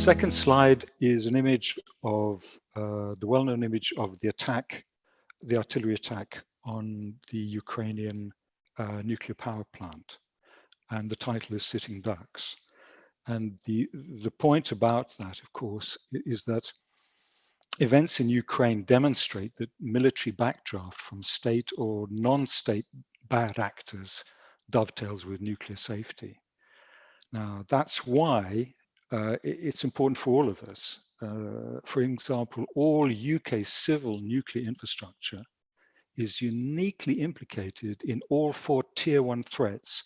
second slide is an image of the well-known image of the attack, the artillery attack on the Ukrainian nuclear power plant. And the title is Sitting Ducks. And the point about that, of course, is that events in Ukraine demonstrate that military backdraft from state or non-state bad actors dovetails with nuclear safety. Now, that's why it's important for all of us. For example, all UK civil nuclear infrastructure is uniquely implicated in all 4 tier 1 threats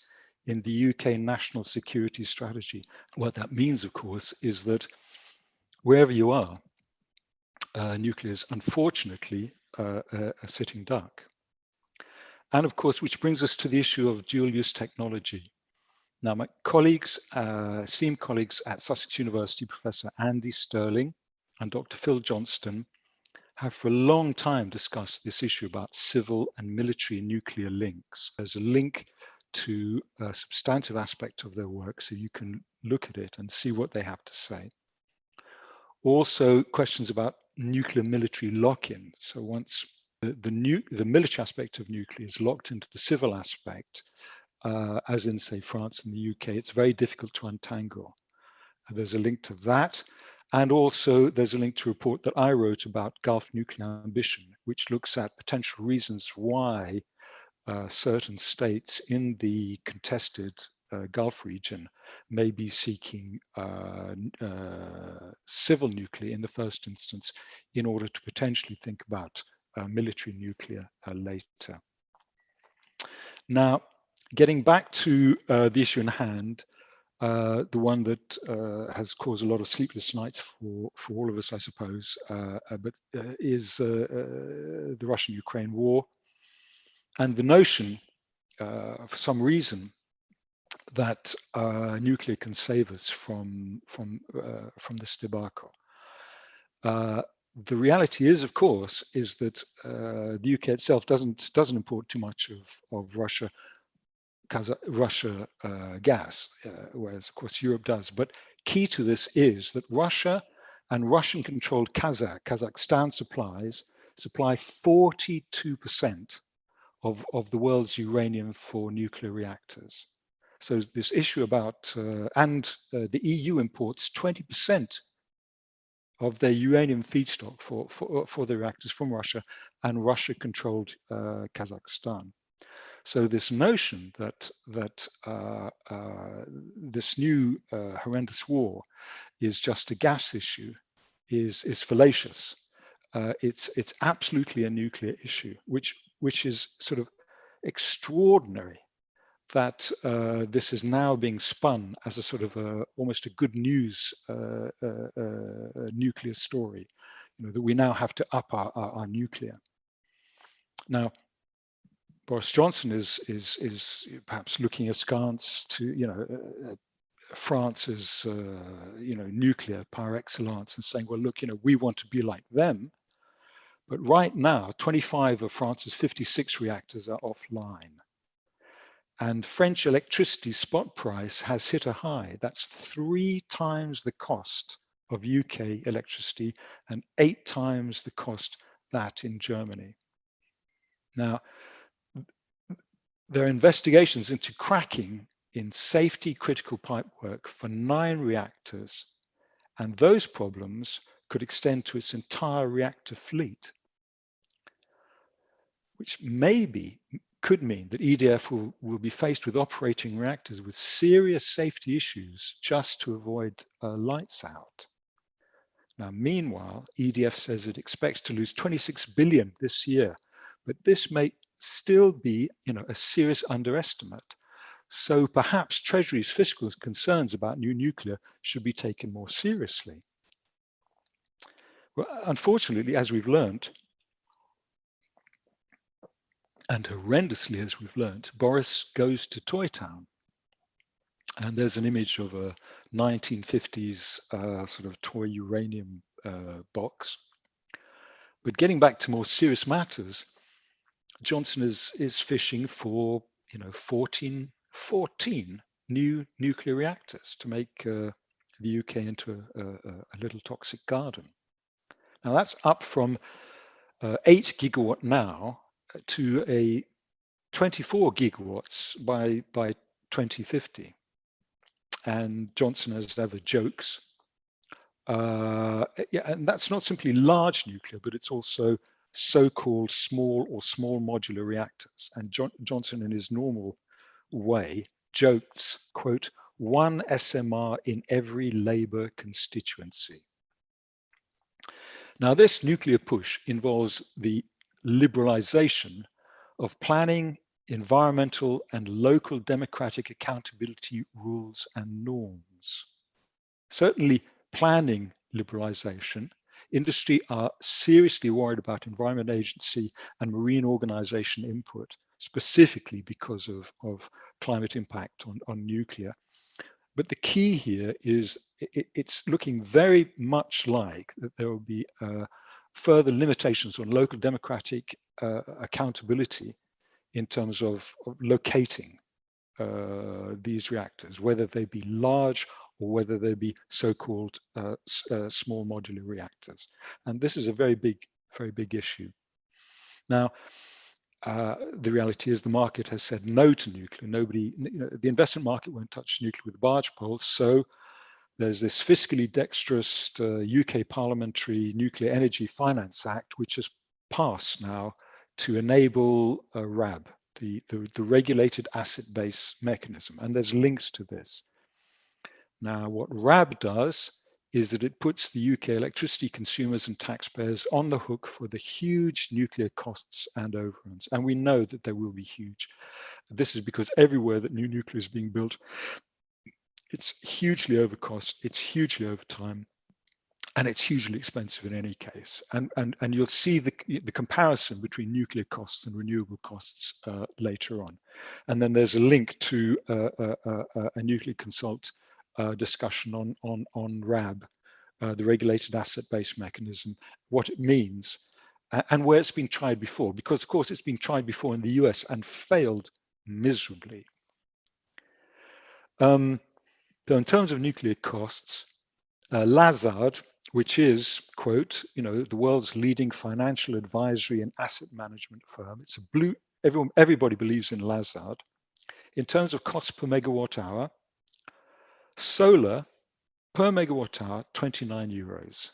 in the UK national security strategy. What that means, of course, is that wherever you are, nuclear is unfortunately a sitting duck. And of course, which brings us to the issue of dual use technology. Now, my colleagues, esteemed colleagues at Sussex University, Professor Andy Stirling and Dr. Phil Johnston, have for a long time discussed this issue about civil and military nuclear links. There's a link to a substantive aspect of their work, so you can look at it and see what they have to say. Also, questions about nuclear military lock-in. So once the military aspect of nuclear is locked into the civil aspect, as in, say, France and the UK, it's very difficult to untangle. There's a link to that. And also there's a link to a report that I wrote about Gulf nuclear ambition, which looks at potential reasons why certain states in the contested Gulf region may be seeking civil nuclear in the first instance in order to potentially think about military nuclear later. Now, getting back to the issue in hand, the one that has caused a lot of sleepless nights for all of us, I suppose, is the Russian-Ukraine war, and the notion, for some reason, that nuclear can save us from this debacle. The reality is, of course, is that the UK itself doesn't import too much of Russia gas, whereas of course Europe does. But key to this is that Russia and Russian-controlled Kazakhstan supply 42% of the world's uranium for nuclear reactors. So this issue about, the EU imports 20% of their uranium feedstock for the reactors from Russia and Russia-controlled Kazakhstan. So this notion that this new horrendous war is just a gas issue is fallacious. It's absolutely a nuclear issue, which is sort of extraordinary that this is now being spun as a sort of almost a good news nuclear story, that we now have to up our nuclear. Now, Boris Johnson is perhaps looking askance to France's nuclear par excellence and saying, well, look, we want to be like them. But right now, 25 of France's 56 reactors are offline. And French electricity spot price has hit a high. That's 3 times the cost of UK electricity and 8 times the cost that in Germany. Now, there are investigations into cracking in safety critical pipework for 9 reactors, and those problems could extend to its entire reactor fleet, which could mean that EDF will be faced with operating reactors with serious safety issues just to avoid lights out. Now, meanwhile, EDF says it expects to lose 26 billion this year, but this may still be, a serious underestimate. So perhaps Treasury's fiscal concerns about new nuclear should be taken more seriously. Well, unfortunately, as we've learned, and horrendously as we've learned, Boris goes to Toy Town. And there's an image of a 1950s sort of toy uranium box. But getting back to more serious matters, Johnston is fishing for 14 new nuclear reactors to make the UK into a little toxic garden. Now that's up from 8 gigawatt now to a 24 gigawatts by 2050. And Johnston, as ever, jokes. Yeah, and that's not simply large nuclear, but it's also so-called small or small modular reactors. And Johnston, in his normal way, jokes, quote, 1 SMR in every Labour constituency. Now, this nuclear push involves the liberalisation of planning, environmental and local democratic accountability rules and norms. Certainly planning liberalisation. Industry are seriously worried about Environment Agency and marine organisation input, specifically because of climate impact on nuclear. But the key here is it's looking very much like that there will be further limitations on local democratic accountability in terms of locating these reactors, whether they be large or whether they be so-called small modular reactors. And this is a very big issue. Now, the reality is the market has said no to nuclear. Nobody, the investment market won't touch nuclear with a barge pole. So there's this fiscally dexterous UK Parliamentary Nuclear Energy Finance Act, which has passed now to enable RAB, the regulated asset base mechanism. And there's links to this. Now, what RAB does is that it puts the UK electricity consumers and taxpayers on the hook for the huge nuclear costs and overruns. And we know that they will be huge. This is because everywhere that new nuclear is being built, it's hugely overcost, it's hugely over time, and it's hugely expensive in any case. And you'll see the comparison between nuclear costs and renewable costs later on. And then there's a link to a nuclear consult discussion on RAB, the regulated asset base mechanism, what it means, and where it's been tried before, because of course it's been tried before in the US and failed miserably. So in terms of nuclear costs, Lazard, which is, quote, the world's leading financial advisory and asset management firm, it's a blue, everybody believes in Lazard. In terms of cost per megawatt hour, solar per megawatt hour, 29 euros.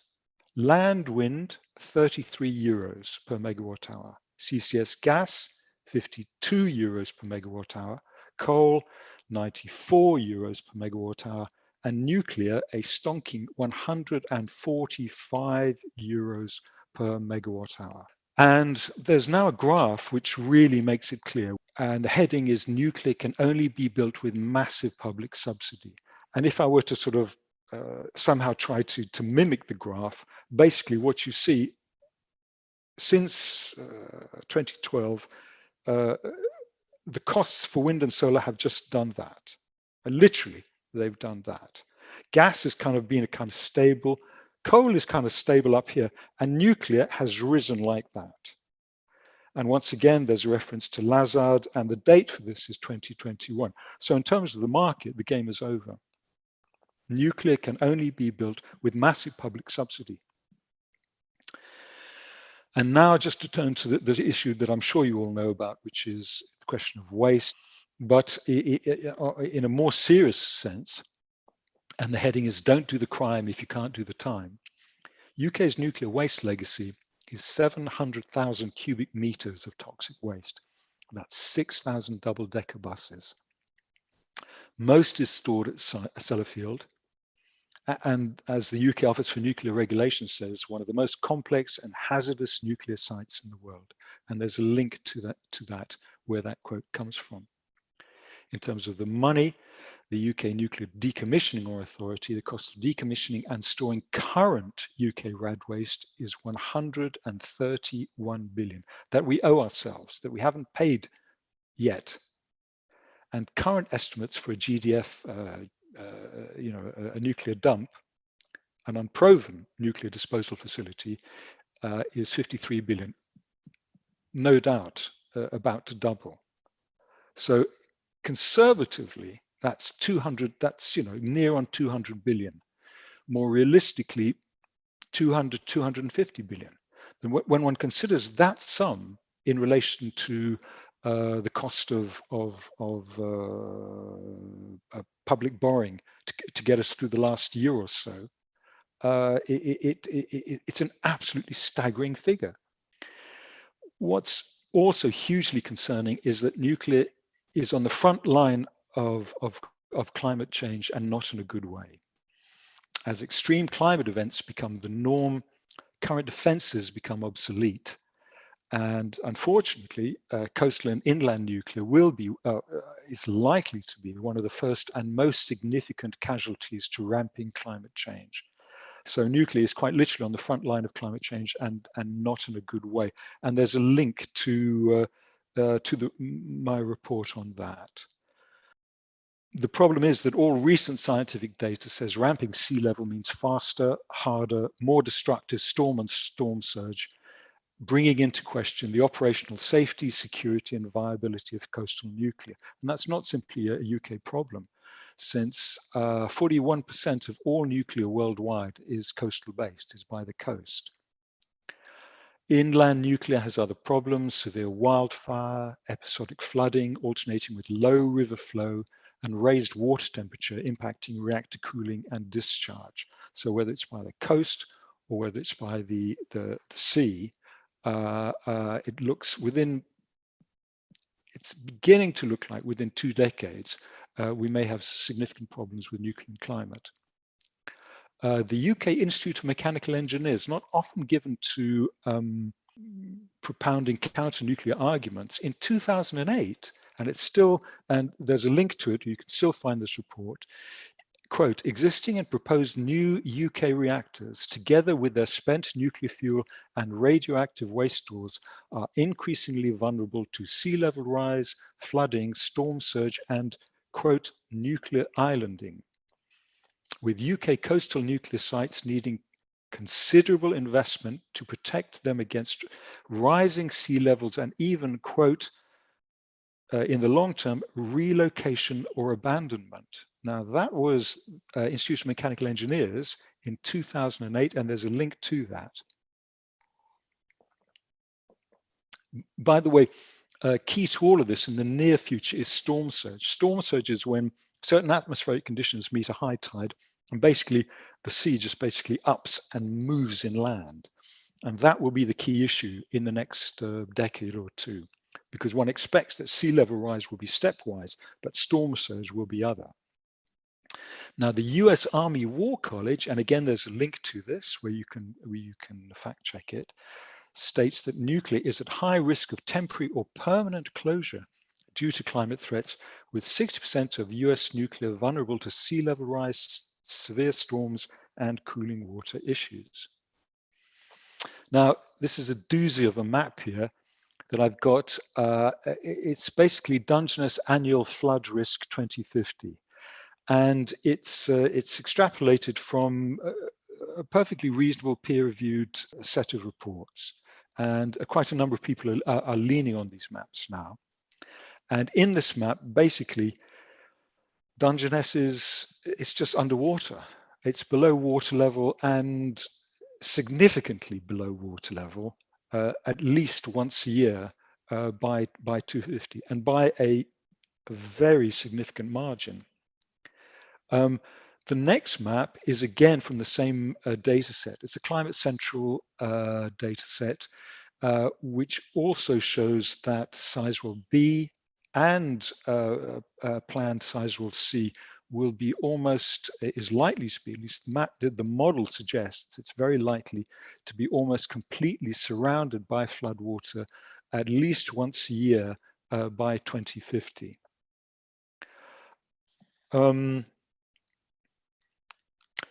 Land wind, 33 euros per megawatt hour. CCS gas, 52 euros per megawatt hour. Coal, 94 euros per megawatt hour. And nuclear, a stonking 145 euros per megawatt hour. And there's now a graph which really makes it clear. And the heading is nuclear can only be built with massive public subsidy. And if I were to sort of somehow try to mimic the graph, basically what you see since 2012, the costs for wind and solar have just done that. Literally, they've done that. Gas has kind of been a kind of stable, coal is kind of stable up here, and nuclear has risen like that. And once again, there's a reference to Lazard, and the date for this is 2021. So in terms of the market, the game is over. Nuclear can only be built with massive public subsidy. And now just to turn to the issue that I'm sure you all know about, which is the question of waste, but in a more serious sense, and the heading is don't do the crime if you can't do the time. UK's nuclear waste legacy is 700,000 cubic meters of toxic waste. That's 6,000 double-decker buses. Most is stored at Sellafield. And as the UK Office for Nuclear Regulation says, one of the most complex and hazardous nuclear sites in the world. And there's a link to that where that quote comes from. In terms of the money, the UK Nuclear Decommissioning Authority, the cost of decommissioning and storing current UK RAD waste is 131 billion that we owe ourselves, that we haven't paid yet. And current estimates for a GDF, a nuclear dump, an unproven nuclear disposal facility, is 53 billion. No doubt about to double. So conservatively, that's 200. That's near on 200 billion. more realistically 200, 250 billion. And when one considers that sum in relation to the cost of public borrowing to get us through the last year or so, it's an absolutely staggering figure. What's also hugely concerning is that nuclear is on the front line of climate change, and not in a good way. As extreme climate events become the norm, current defenses become obsolete. And unfortunately, coastal and inland nuclear is likely to be one of the first and most significant casualties to ramping climate change. So nuclear is quite literally on the front line of climate change, and not in a good way. And there's a link to my report on that. The problem is that all recent scientific data says ramping sea level means faster, harder, more destructive storm and storm surge, bringing into question the operational safety, security, and viability of coastal nuclear. And that's not simply a UK problem, since 41% of all nuclear worldwide is coastal based, is by the coast. Inland nuclear has other problems: severe wildfire, episodic flooding, alternating with low river flow, and raised water temperature impacting reactor cooling and discharge. So whether it's by the coast or whether it's by the sea, it's beginning to look like within 2 decades, we may have significant problems with nuclear climate. The UK Institute of Mechanical Engineers, not often given to propounding counter-nuclear arguments, in 2008, and there's a link to it, you can still find this report, quote, existing and proposed new UK reactors, together with their spent nuclear fuel and radioactive waste stores, are increasingly vulnerable to sea level rise, flooding, storm surge, and, quote, nuclear islanding, with UK coastal nuclear sites needing considerable investment to protect them against rising sea levels and even, quote, in the long term, relocation or abandonment. Now, that was Institute of Mechanical Engineers in 2008, and there's a link to that. By the way, key to all of this in the near future is storm surge. Storm surge is when certain atmospheric conditions meet a high tide, and basically the sea just basically ups and moves inland. And that will be the key issue in the next decade or two, because one expects that sea level rise will be stepwise, but storm surge will be other. Now, the US Army War College, and again, there's a link to this where you can fact check it, states that nuclear is at high risk of temporary or permanent closure due to climate threats, with 60% of US nuclear vulnerable to sea level rise, severe storms, and cooling water issues. Now, this is a doozy of a map here that I've got. It's basically Dungeness annual flood risk 2050. And it's extrapolated from a perfectly reasonable peer-reviewed set of reports. And quite a number of people are leaning on these maps now. And in this map, basically, Dungeness it's just underwater. It's below water level, and significantly below water level, at least once a year by 250, and by a very significant margin. The next map is again from the same data set. It's a Climate Central data set, which also shows that Sizewell B and planned Sizewell C will be is likely to be, at least the model suggests, it's very likely to be almost completely surrounded by floodwater at least once a year by 2050.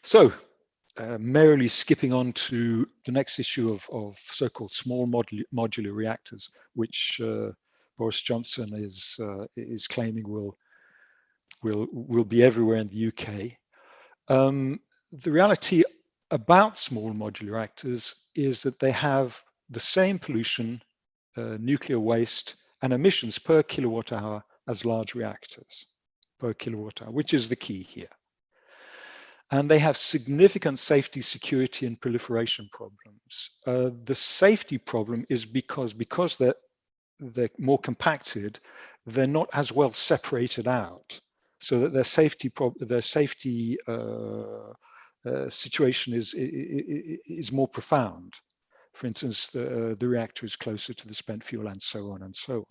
So, merrily skipping on to the next issue of so-called small modular reactors, which Boris Johnson is claiming will be everywhere in the UK. The reality about small modular reactors is that they have the same pollution, nuclear waste, and emissions per kilowatt hour as large reactors per kilowatt hour, which is the key here. And they have significant safety, security, and proliferation problems. The safety problem is because they're more compacted, they're not as well separated out, so that their safety situation is more profound. For instance, the reactor is closer to the spent fuel, and so on and so on.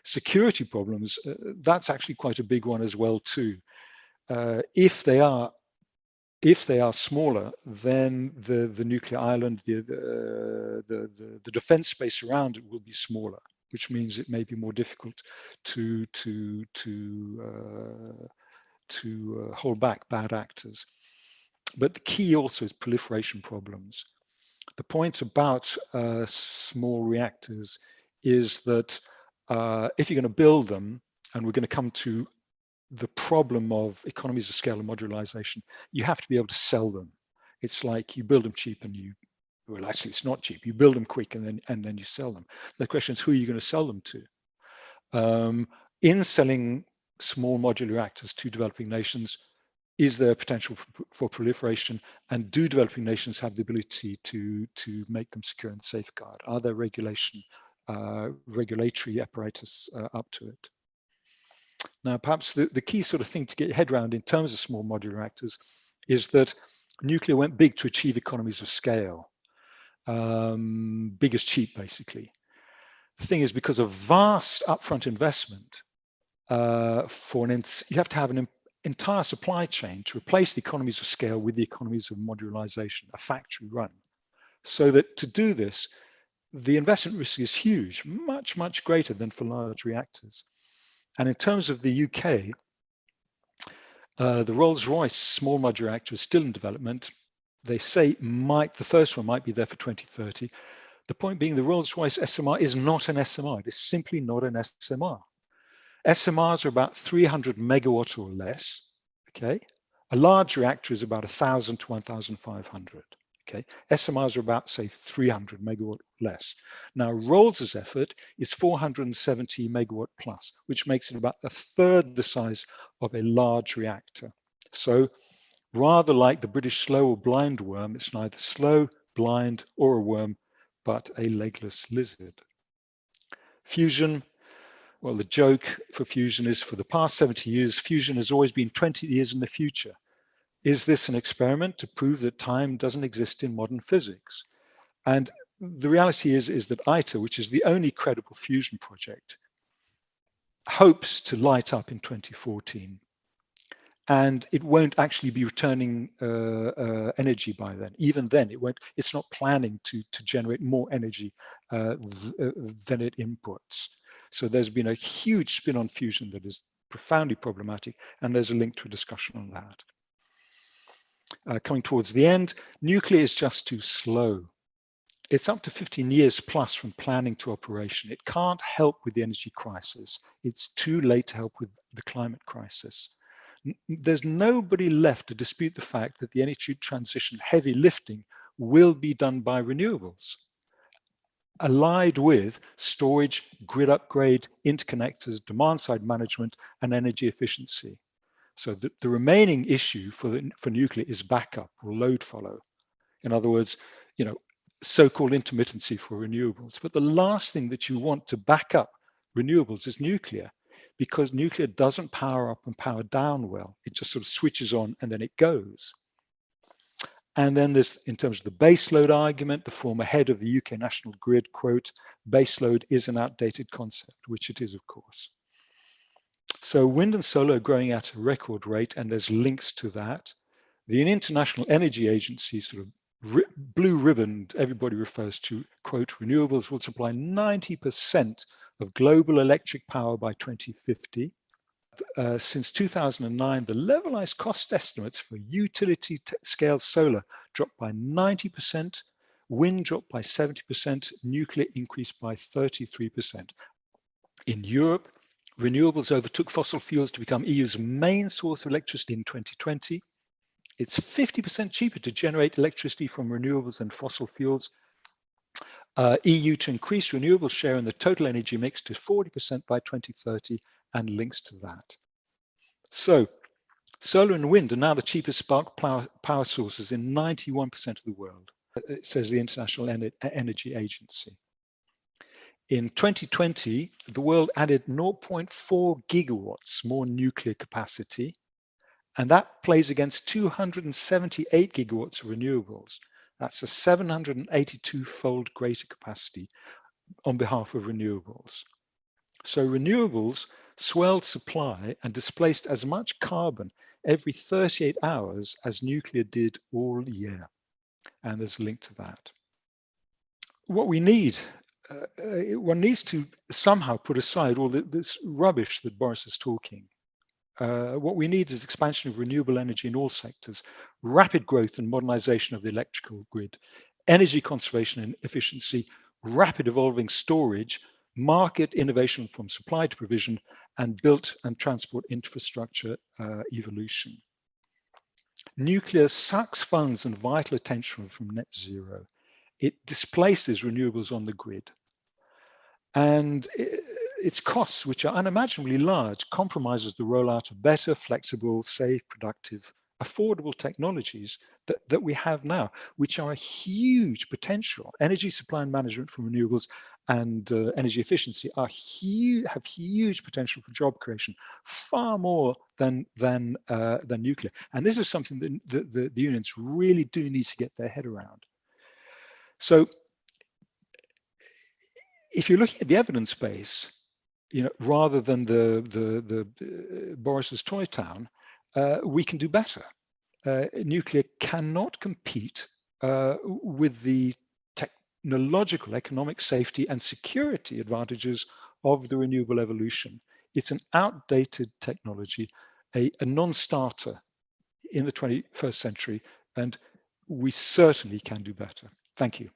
Security problems, that's actually quite a big one as well too. If they are smaller, then the nuclear island, the defense space around it will be smaller, which means it may be more difficult to hold back bad actors. But the key also is proliferation problems. The point about small reactors is that if you're going to build them, and we're going to come to the problem of economies of scale and modularization, you have to be able to sell them. It's like you build them cheap and well, actually it's not cheap. You build them quick and then you sell them. The question is, who are you going to sell them to? In selling small modular reactors to developing nations, is there potential for proliferation, and do developing nations have the ability to make them secure and safeguard? Are there regulatory apparatus up to it? Now, perhaps the key sort of thing to get your head around in terms of small modular reactors is that nuclear went big to achieve economies of scale. Big is cheap, basically. The thing is, because of vast upfront investment, you have to have an entire supply chain to replace the economies of scale with the economies of modularization, a factory run. So that to do this, the investment risk is huge, much, much greater than for large reactors. And in terms of the UK, the Rolls-Royce small modular reactor is still in development. They say the first one might be there for 2030. The point being, the Rolls-Royce SMR is not an SMR. It is simply not an SMR. SMRs are about 300 megawatt or less, okay? A large reactor is about 1,000 to 1,500, okay? SMRs are about, say, 300 megawatt less. Now, Rolls's effort is 470 megawatt plus, which makes it about a third the size of a large reactor. So rather like the British slow or blind worm, it's neither slow, blind, or a worm, but a legless lizard. Fusion. Well, the joke for fusion is, for the past 70 years, fusion has always been 20 years in the future. Is this an experiment to prove that time doesn't exist in modern physics? And the reality is that ITER, which is the only credible fusion project, hopes to light up in 2014. And it won't actually be returning energy by then. Even then, it's not planning to generate more energy than it inputs. So there's been a huge spin on fusion that is profoundly problematic, and there's a link to a discussion on that. Coming towards the end, nuclear is just too slow. It's up to 15 years plus from planning to operation. It can't help with the energy crisis. It's too late to help with the climate crisis. There's nobody left to dispute the fact that the energy transition heavy lifting will be done by renewables, allied with storage, grid upgrade, interconnectors, demand side management, and energy efficiency. So the remaining issue for nuclear is backup or load follow. In other words, so-called intermittency for renewables. But the last thing that you want to back up renewables is nuclear, because nuclear doesn't power up and power down well. It just sort of switches on and then it goes. And then there's, in terms of the baseload argument, the former head of the UK National Grid quote, baseload is an outdated concept, which it is, of course. So wind and solar are growing at a record rate, and there's links to that. The International Energy Agency sort of blue ribbon, everybody refers to, quote, renewables will supply 90% of global electric power by 2050. Since 2009, the levelized cost estimates for utility scale solar dropped by 90%, wind dropped by 70%, nuclear increased by 33%. In Europe, renewables overtook fossil fuels to become EU's main source of electricity in 2020. It's 50% cheaper to generate electricity from renewables than fossil fuels. EU to increase renewable share in the total energy mix to 40% by 2030, and links to that. So Solar and wind are now the cheapest spark power sources in 91% of the world, it says the International Energy Agency. In 2020, the world added 0.4 gigawatts more nuclear capacity, and that plays against 278 gigawatts of renewables. That's a 782-fold greater capacity on behalf of renewables. So renewables swelled supply and displaced as much carbon every 38 hours as nuclear did all year. And there's a link to that. What we need, one needs to somehow put aside all this rubbish that Boris is talking. What we need is expansion of renewable energy in all sectors, rapid growth and modernization of the electrical grid, energy conservation and efficiency, rapid evolving storage, market innovation from supply to provision, and built and transport infrastructure evolution. Nuclear sucks funds and vital attention from net zero. It displaces renewables on the grid. And its costs, which are unimaginably large, compromises the rollout of better, flexible, safe, productive, affordable technologies that we have now, which are a huge potential. Energy supply and management from renewables and energy efficiency have huge potential for job creation, far more than nuclear. And this is something that the unions really do need to get their head around. So if you're looking at the evidence base, rather than the Boris's toy town, we can do better. Nuclear cannot compete with the technological, economic, safety, and security advantages of the renewable evolution. It's an outdated technology, a non-starter in the 21st century, and we certainly can do better. Thank you.